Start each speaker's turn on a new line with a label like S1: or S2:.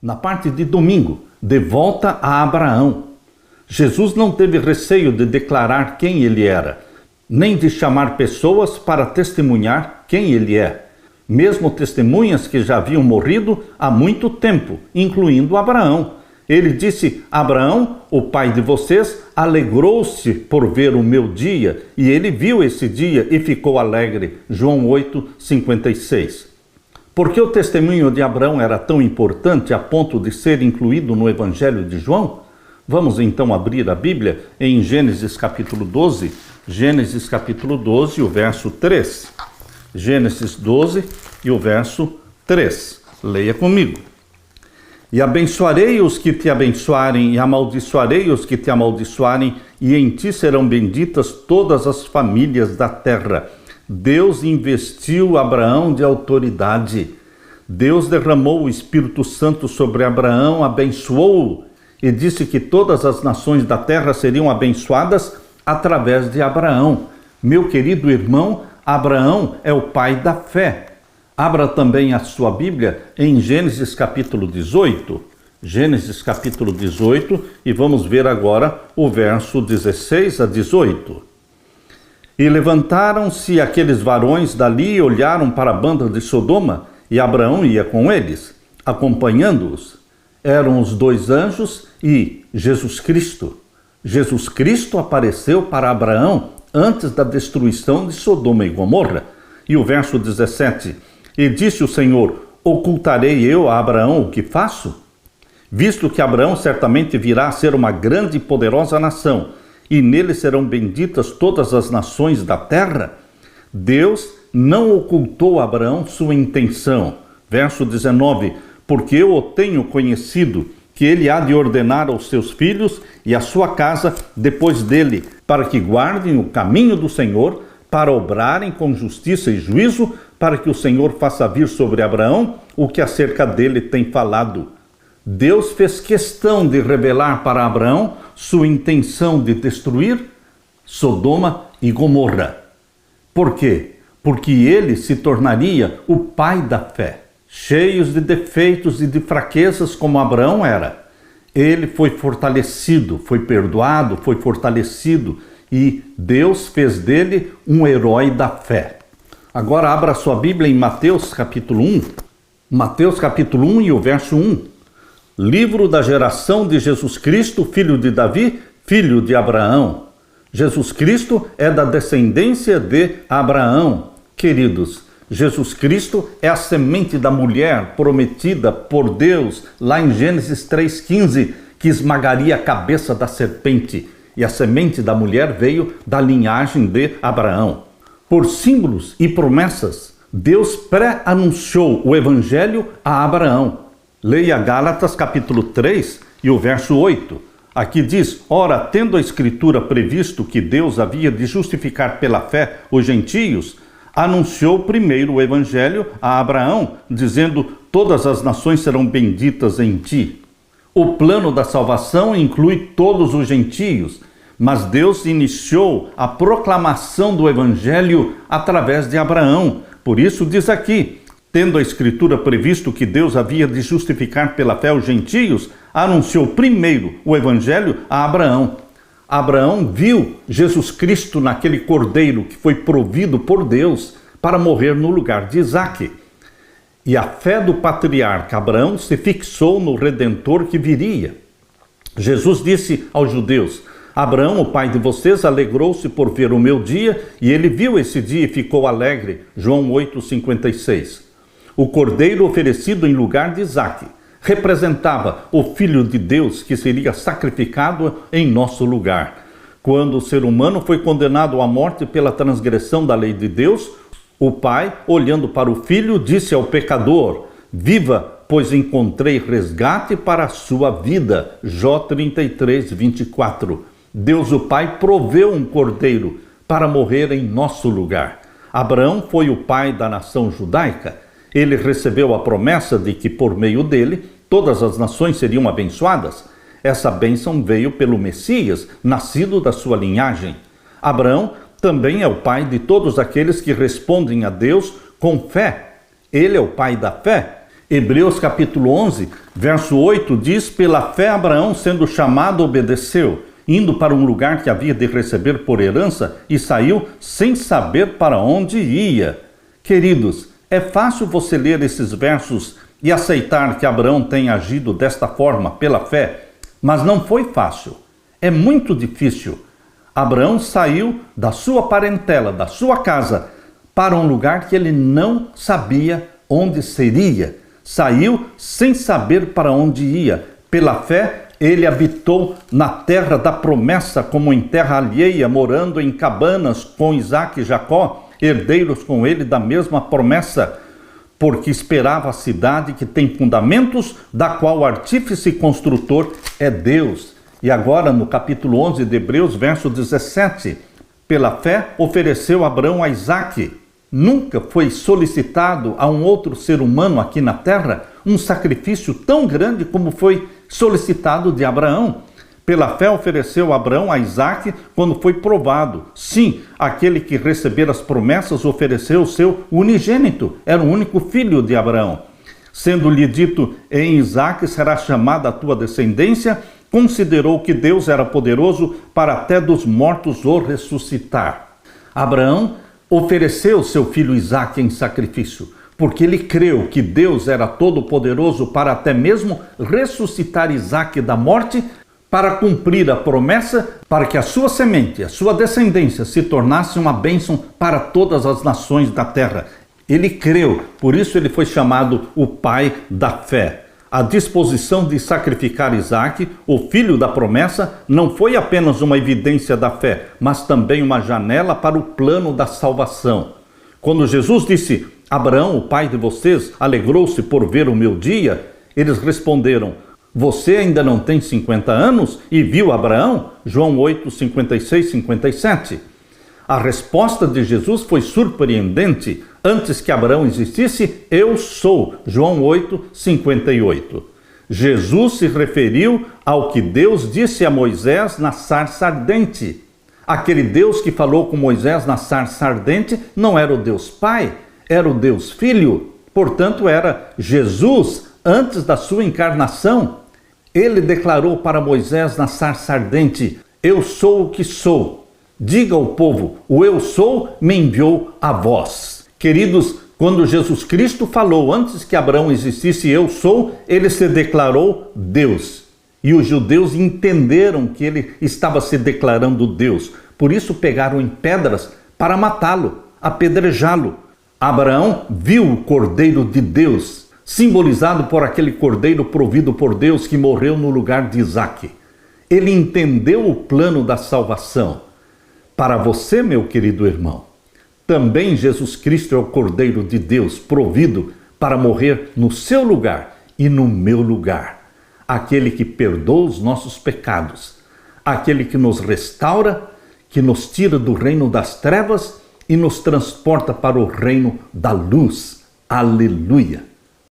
S1: na parte de domingo, de volta a Abraão. Jesus não teve receio de declarar quem ele era, nem de chamar pessoas para testemunhar quem ele é. Mesmo testemunhas que já haviam morrido há muito tempo, incluindo Abraão. Ele disse: Abraão, o pai de vocês, alegrou-se por ver o meu dia, e ele viu esse dia e ficou alegre. João 8:56. Por que o testemunho de Abraão era tão importante a ponto de ser incluído no Evangelho de João? Vamos então abrir a Bíblia em Gênesis capítulo 12. Gênesis capítulo 12, o verso 3. Gênesis 12 e o verso 3. Leia comigo. E abençoarei os que te abençoarem, e amaldiçoarei os que te amaldiçoarem, e em ti serão benditas todas as famílias da terra. Deus investiu Abraão de autoridade. Deus derramou o Espírito Santo sobre Abraão, abençoou-o, e disse que todas as nações da terra seriam abençoadas através de Abraão. Meu querido irmão, Abraão é o pai da fé. Abra também a sua Bíblia em Gênesis capítulo 18. Gênesis capítulo 18, e vamos ver agora o verso 16 a 18. E levantaram-se aqueles varões dali e olharam para a banda de Sodoma, e Abraão ia com eles, acompanhando-os. Eram os dois anjos e Jesus Cristo. Jesus Cristo apareceu para Abraão antes da destruição de Sodoma e Gomorra. E o verso 17: E disse o Senhor: Ocultarei eu a Abraão o que faço? Visto que Abraão certamente virá a ser uma grande e poderosa nação, e nele serão benditas todas as nações da terra. Deus não ocultou a Abraão sua intenção. Verso 19: Porque eu o tenho conhecido, que ele há de ordenar aos seus filhos e à sua casa depois dele, para que guardem o caminho do Senhor, para obrarem com justiça e juízo, para que o Senhor faça vir sobre Abraão o que acerca dele tem falado. Deus fez questão de revelar para Abraão sua intenção de destruir Sodoma e Gomorra. Por quê? Porque ele se tornaria o pai da fé. Cheios de defeitos e de fraquezas como Abraão era, ele foi fortalecido, foi perdoado, foi fortalecido, e Deus fez dele um herói da fé. Agora abra sua Bíblia em Mateus capítulo 1. Mateus capítulo 1 e o verso 1. Livro da geração de Jesus Cristo, filho de Davi, filho de Abraão. Jesus Cristo é da descendência de Abraão. Queridos, Jesus Cristo é a semente da mulher prometida por Deus lá em Gênesis 3,15, que esmagaria a cabeça da serpente. E a semente da mulher veio da linhagem de Abraão. Por símbolos e promessas, Deus pré-anunciou o Evangelho a Abraão. Leia Gálatas capítulo 3 e o verso 8. Aqui diz: Ora, tendo a Escritura previsto que Deus havia de justificar pela fé os gentios, anunciou primeiro o Evangelho a Abraão, dizendo: Todas as nações serão benditas em ti. O plano da salvação inclui todos os gentios, mas Deus iniciou a proclamação do Evangelho através de Abraão. Por isso diz aqui: tendo a Escritura previsto que Deus havia de justificar pela fé os gentios, anunciou primeiro o Evangelho a Abraão. Abraão viu Jesus Cristo naquele cordeiro que foi provido por Deus para morrer no lugar de Isaque. E a fé do patriarca Abraão se fixou no Redentor que viria. Jesus disse aos judeus: Abraão, o pai de vocês, alegrou-se por ver o meu dia, e ele viu esse dia e ficou alegre. João 8,56. O cordeiro oferecido em lugar de Isaque representava o Filho de Deus que seria sacrificado em nosso lugar. Quando o ser humano foi condenado à morte pela transgressão da lei de Deus, o Pai, olhando para o Filho, disse ao pecador: Viva, pois encontrei resgate para a sua vida. Jó 33:24. Deus o Pai proveu um cordeiro para morrer em nosso lugar. Abraão foi o pai da nação judaica. Ele recebeu a promessa de que por meio dele todas as nações seriam abençoadas. Essa bênção veio pelo Messias, nascido da sua linhagem. Abraão também é o pai de todos aqueles que respondem a Deus com fé. Ele é o pai da fé. Hebreus capítulo 11, verso 8 diz: pela fé Abraão, sendo chamado, obedeceu, indo para um lugar que havia de receber por herança, e saiu sem saber para onde ia. Queridos, é fácil você ler esses versos e aceitar que Abraão tenha agido desta forma pela fé, mas não foi fácil. É muito difícil. Abraão saiu da sua parentela, da sua casa, para um lugar que ele não sabia onde seria. Saiu sem saber para onde ia. Pela fé, ele habitou na terra da promessa, como em terra alheia, morando em cabanas com Isaque e Jacó, herdeiros com ele da mesma promessa, porque esperava a cidade que tem fundamentos, da qual o artífice e construtor é Deus. E agora, no capítulo 11 de Hebreus, verso 17, pela fé ofereceu Abraão a Isaque. Nunca foi solicitado a um outro ser humano aqui na terra um sacrifício tão grande como foi solicitado de Abraão. Pela fé ofereceu Abraão a Isaque quando foi provado. Sim, aquele que recebera as promessas ofereceu o seu unigênito, era o único filho de Abraão. Sendo-lhe dito: em Isaque será chamada a tua descendência, considerou que Deus era poderoso para até dos mortos o ressuscitar. Abraão ofereceu seu filho Isaque em sacrifício, porque ele creu que Deus era todo-poderoso para até mesmo ressuscitar Isaque da morte, para cumprir a promessa, para que a sua semente, a sua descendência se tornasse uma bênção para todas as nações da terra. Ele creu, por isso ele foi chamado o pai da fé. A disposição de sacrificar Isaque, o filho da promessa, não foi apenas uma evidência da fé, mas também uma janela para o plano da salvação. Quando Jesus disse: Abraão, o pai de vocês, alegrou-se por ver o meu dia, eles responderam: você ainda não tem 50 anos e viu Abraão? João 8, 56, 57. A resposta de Jesus foi surpreendente. Antes que Abraão existisse, eu sou. João 8, 58. Jesus se referiu ao que Deus disse a Moisés na sarça ardente. Aquele Deus que falou com Moisés na sarça ardente não era o Deus Pai, era o Deus Filho. Portanto, era Jesus antes da sua encarnação. Ele declarou para Moisés na sarça ardente: eu sou o que sou. Diga ao povo: o eu sou me enviou a vós. Queridos, quando Jesus Cristo falou antes que Abraão existisse, eu sou, ele se declarou Deus. E os judeus entenderam que ele estava se declarando Deus. Por isso pegaram em pedras para matá-lo, apedrejá-lo. Abraão viu o Cordeiro de Deus, simbolizado por aquele cordeiro provido por Deus que morreu no lugar de Isaque. Ele entendeu o plano da salvação. Para você, meu querido irmão, também Jesus Cristo é o Cordeiro de Deus, provido para morrer no seu lugar e no meu lugar. Aquele que perdoa os nossos pecados, aquele que nos restaura, que nos tira do reino das trevas e nos transporta para o reino da luz. Aleluia!